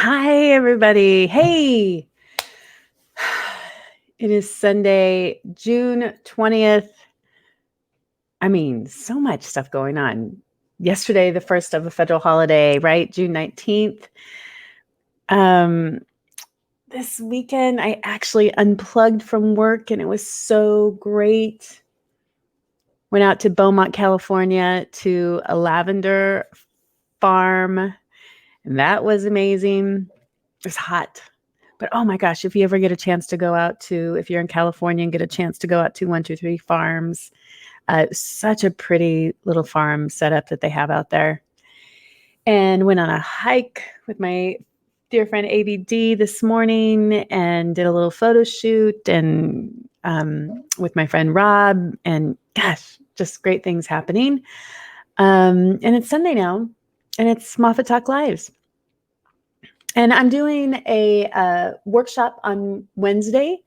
Hi, everybody. Hey, it is Sunday, June 20th. So much stuff going on. Yesterday, the first of a federal holiday, right? June 19th. Um, this weekend, I actually unplugged from work and it was so great. Went out to Beaumont, California to a lavender farm, and that was amazing. It was hot. But oh my gosh, if you ever get a chance to go out to, if you're in California and get a chance to go out to 123 Farms, such a pretty little farm setup that they have out there. And went on a hike with my dear friend ABD this morning and did a little photo shoot and with my friend Rob. And gosh, just great things happening. And it's Sunday now, and it's Moffitt Talk Lives. And I'm doing a workshop on Wednesday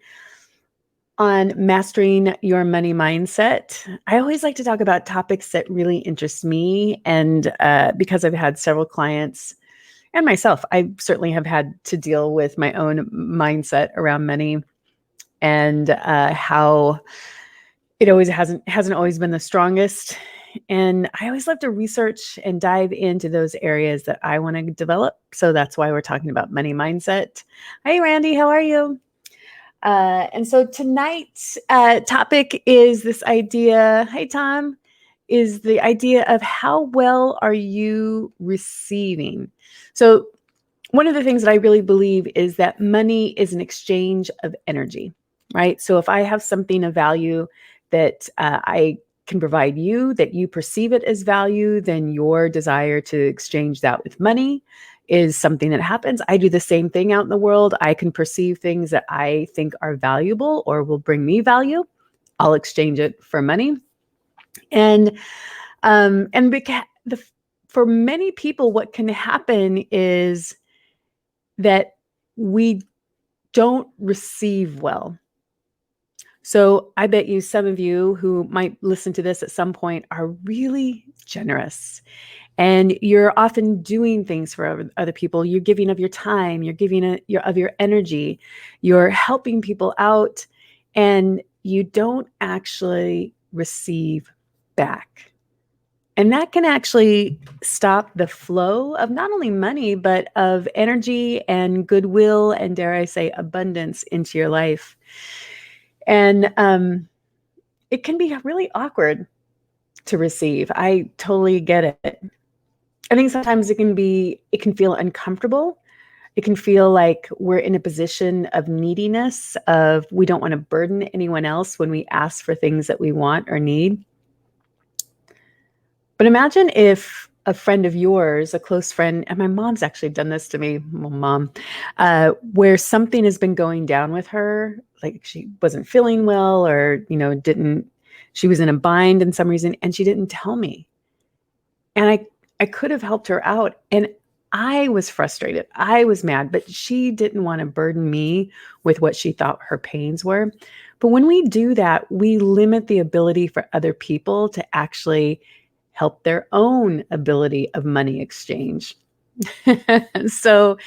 on mastering your money mindset. I always like to talk about topics that really interest me. And because I've had several clients and myself, I certainly have had to deal with my own mindset around money and how it always hasn't always been the strongest. And I always love to research and dive into those areas that I want to develop. So that's why we're talking about money mindset. Hi, Randy. How are you? And so tonight's topic is this idea. Hi, Tom. Is the idea of how well are you receiving? So one of the things that I really believe is that money is an exchange of energy, right? So if I have something of value that I can provide you, that you perceive it as value, then your desire to exchange that with money is something that happens. I do the same thing out in the world. I can perceive things that I think are valuable or will bring me value. I'll exchange it for money. And for many people, what can happen is that we don't receive well. So I bet you some of you who might listen to this at some point are really generous, and you're often doing things for other people. You're giving of your time, you're giving of your energy, you're helping people out, and you don't actually receive back. And that can actually stop the flow of not only money, but of energy and goodwill and, dare I say, abundance into your life. And it can be really awkward to receive. I totally get it. I think sometimes it can feel uncomfortable. It can feel like we're in a position of neediness, of we don't want to burden anyone else when we ask for things that we want or need. But imagine if a friend of yours, a close friend, and my mom's actually done this to me, mom, where something has been going down with her, like she wasn't feeling well or, she was in a bind in some reason, and she didn't tell me. And I could have helped her out. And I was frustrated. I was mad, but she didn't want to burden me with what she thought her pains were. But when we do that, we limit the ability for other people to actually help their own ability of money exchange. So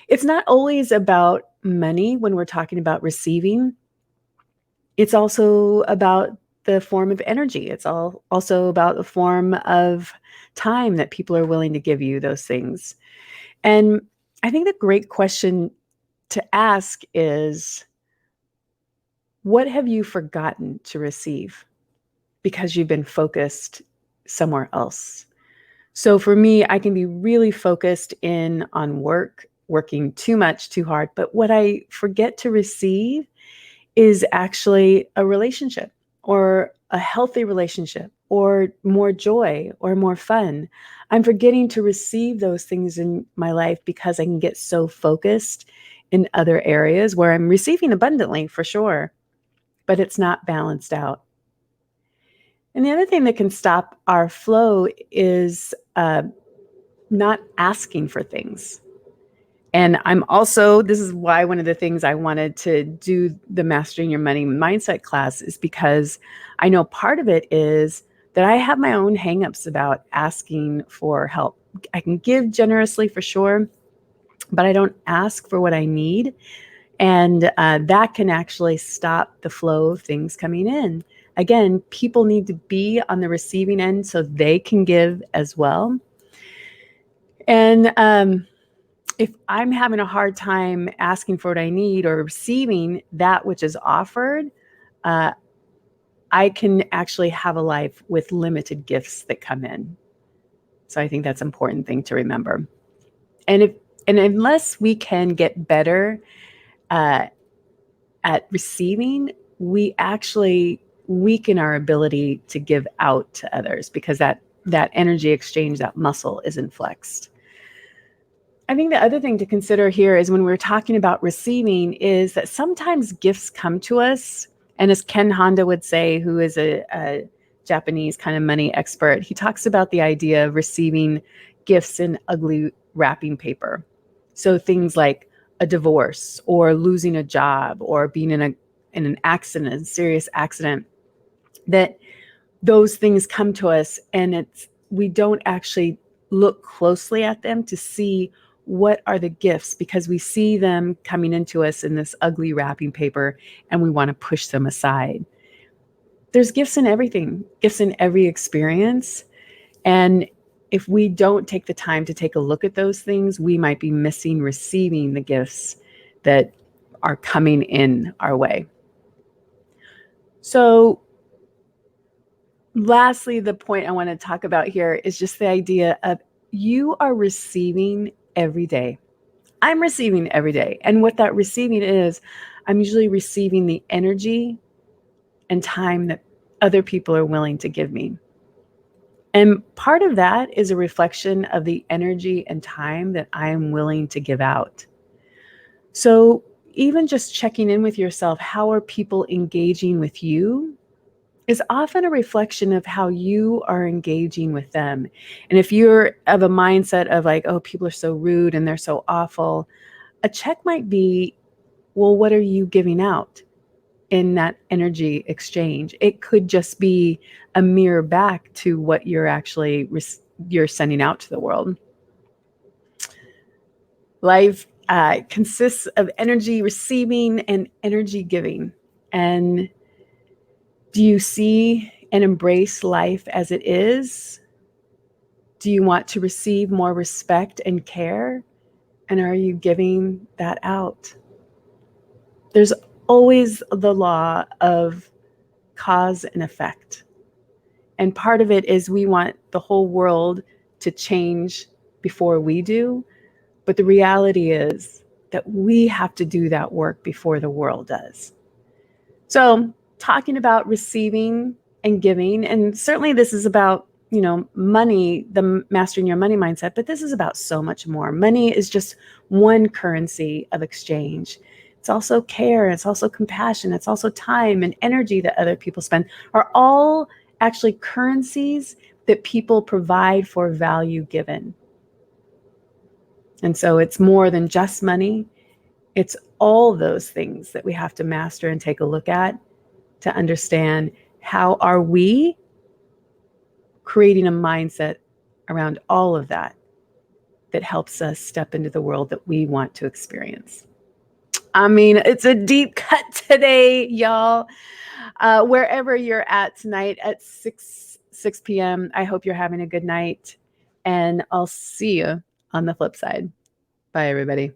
it's not always about money when we're talking about receiving. It's also about the form of energy. It's also about the form of time that people are willing to give you those things. And I think the great question to ask is, what have you forgotten to receive because you've been focused somewhere else? So for me, I can be really focused in on work, working too much, too hard. But what I forget to receive is actually a relationship or a healthy relationship or more joy or more fun. I'm forgetting to receive those things in my life because I can get so focused in other areas where I'm receiving abundantly for sure, but it's not balanced out. And the other thing that can stop our flow is not asking for things. And this is why one of the things I wanted to do the Mastering Your Money Mindset class is because I know part of it is that I have my own hangups about asking for help. I can give generously for sure, but I don't ask for what I need. And that can actually stop the flow of things coming in. Again, people need to be on the receiving end so they can give as well. And if I'm having a hard time asking for what I need or receiving that which is offered, uh, I can actually have a life with limited gifts that come in. So I think that's an important thing to remember. And unless we can get better uh, at receiving, we actually weaken our ability to give out to others because that energy exchange, that muscle isn't flexed. I think the other thing to consider here is when we're talking about receiving is that sometimes gifts come to us. And as Ken Honda would say, who is a Japanese kind of money expert, he talks about the idea of receiving gifts in ugly wrapping paper. So things like a divorce or losing a job or being in an accident, a serious accident, that those things come to us and we don't actually look closely at them to see what are the gifts, because we see them coming into us in this ugly wrapping paper and we want to push them aside. There's gifts in everything, gifts in every experience. And if we don't take the time to take a look at those things, we might be missing receiving the gifts that are coming in our way. So lastly, the point I want to talk about here is just the idea of you are receiving every day. I'm receiving every day. And what that receiving is, I'm usually receiving the energy and time that other people are willing to give me. And part of that is a reflection of the energy and time that I am willing to give out. So even just checking in with yourself, how are people engaging with you, is often a reflection of how you are engaging with them. And if you're of a mindset of like, oh, people are so rude and they're so awful, a check might be, well, what are you giving out in that energy exchange? It could just be a mirror back to what you're sending out to the world. Life consists of energy receiving and energy giving. And do you see and embrace life as it is? Do you want to receive more respect and care? And are you giving that out? There's always the law of cause and effect. And part of it is we want the whole world to change before we do. But the reality is that we have to do that work before the world does. So, talking about receiving and giving, and certainly this is about, money, the mastering your money mindset, but this is about so much more. Money is just one currency of exchange. It's also care, it's also compassion, it's also time and energy that other people spend, are all actually currencies that people provide for value given. And so it's more than just money. It's all those things that we have to master and take a look at to understand how are we creating a mindset around all of that that helps us step into the world that we want to experience. I mean, it's a deep cut today, y'all. Wherever you're at tonight at 6 p.m., I hope you're having a good night, and I'll see you on the flip side. Bye, everybody.